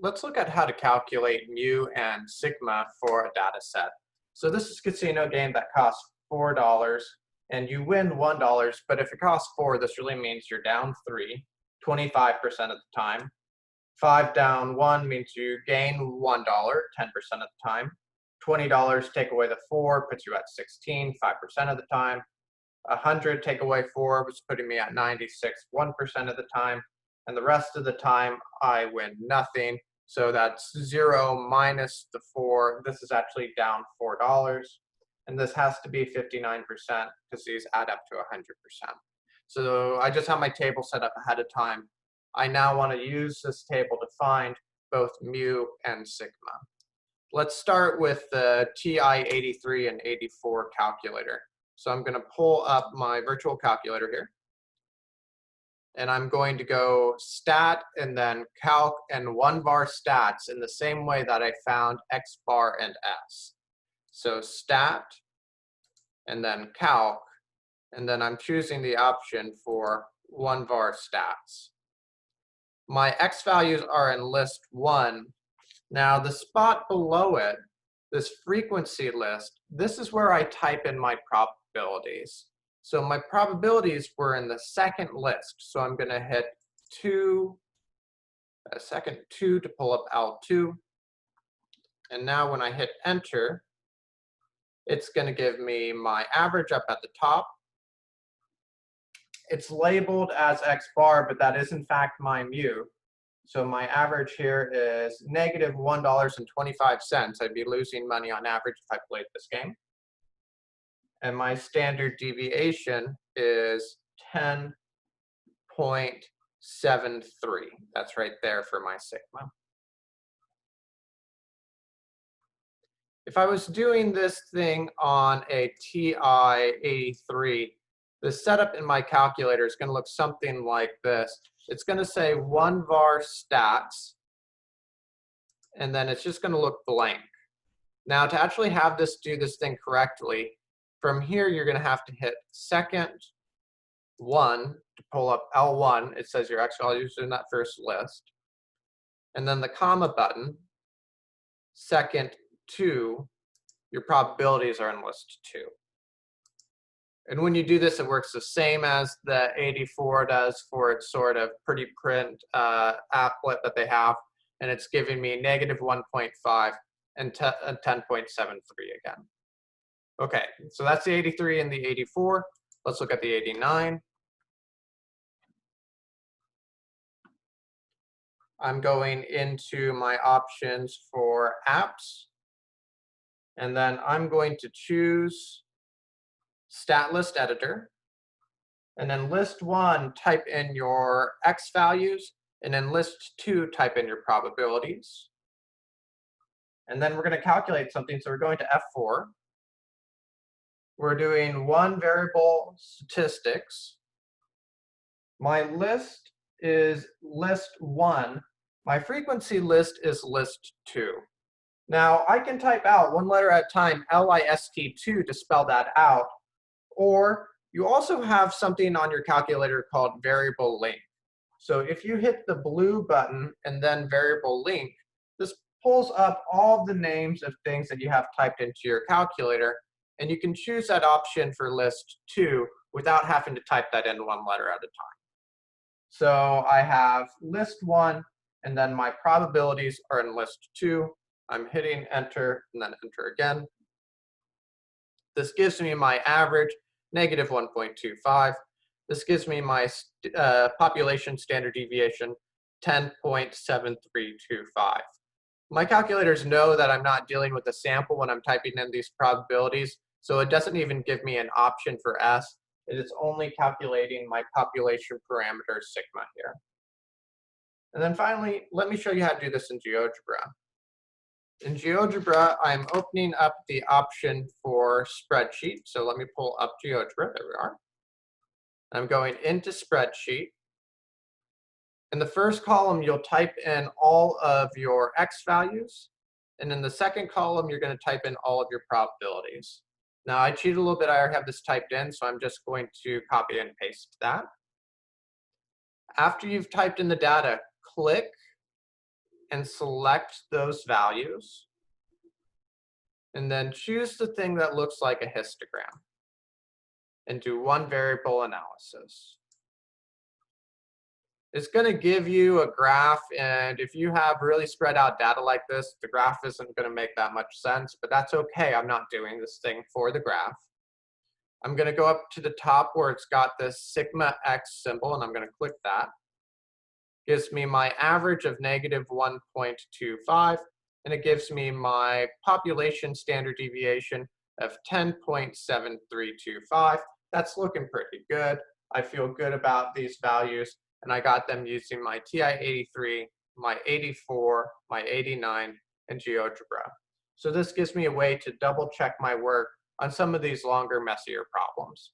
let's look at how to calculate mu and sigma for a data set. So this is a casino game that costs $4 and you win $1, but if it costs 4, this really means you're down 3, 25% of the time. 5 down 1 means you gain $1, 10% of the time. $20 take away the 4 puts you at 16, 5% of the time. 100 take away 4 was putting me at 96, 1% of the time. And the rest of the time I win nothing. So that's 0 minus the 4. This is actually down $4. And this has to be 59% because these add up to 100%. So I just have my table set up ahead of time. I now want to use this table to find both mu and sigma. Let's start with the TI-83 and 84 calculator. So I'm going to pull up my virtual calculator here. And I'm going to go stat and then calc and 1 var stats in the same way that I found x bar and s. So stat and then calc, and then I'm choosing the option for 1 var stats. My x values are in list 1. Now the spot below it, this frequency list, this is where I type in my probabilities. So my probabilities were in the second list. So I'm going to hit 2 to pull up L2. And now when I hit enter, it's going to give me my average up at the top. It's labeled as x bar, but that is in fact my mu. So my average here is negative $1.25. I'd be losing money on average if I played this game. And my standard deviation is 10.73. That's right there for my sigma. If I was doing this thing on a TI-83, the setup in my calculator is going to look something like this. It's going to say 1 var stats, and then it's just going to look blank. Now to actually have this do this thing correctly, from here you're going to have to hit second 1 to pull up L1. It says your x values are in that first list. And then the comma button, second 2, your probabilities are in list 2. And when you do this, it works the same as the 84 does for its sort of pretty print applet that they have. And it's giving me negative 1.5 and 10.73 again. Okay, so that's the 83 and the 84. Let's look at the 89. I'm going into my options for apps. And then I'm going to choose stat list editor. And then list 1, type in your x values. And then list 2, type in your probabilities. And then we're going to calculate something. So we're going to F4. We're doing 1 variable statistics. My list is list 1. My frequency list is list 2. Now I can type out 1 letter at a time, LIST2 to spell that out. Or you also have something on your calculator called variable link. So if you hit the blue button and then variable link, this pulls up all the names of things that you have typed into your calculator. And you can choose that option for list 2 without having to type that in 1 letter at a time. So I have list 1, and then my probabilities are in list 2. I'm hitting enter and then enter again. This gives me my average, negative 1.25. This gives me my population standard deviation, 10.7325. My calculators know that I'm not dealing with a sample when I'm typing in these probabilities, so it doesn't even give me an option for S. It is only calculating my population parameter sigma here. And then finally, let me show you how to do this in GeoGebra. In GeoGebra, I'm opening up the option for spreadsheet. So let me pull up GeoGebra. There we are. I'm going into spreadsheet. In the first column, you'll type in all of your x values. And in the second column, you're going to type in all of your probabilities. Now, I cheated a little bit. I already have this typed in, so I'm just going to copy and paste that. After you've typed in the data, click and select those values, and then choose the thing that looks like a histogram and do one variable analysis. It's going to give you a graph, and if you have really spread out data like this, the graph isn't going to make that much sense, but that's okay. I'm not doing this thing for the graph. I'm going to go up to the top where it's got this sigma x symbol, and I'm going to click that. Gives me my average of negative 1.25, and it gives me my population standard deviation of 10.7325. That's looking pretty good. I feel good about these values, and I got them using my TI-83, my 84, my 89, and GeoGebra. So this gives me a way to double check my work on some of these longer, messier problems.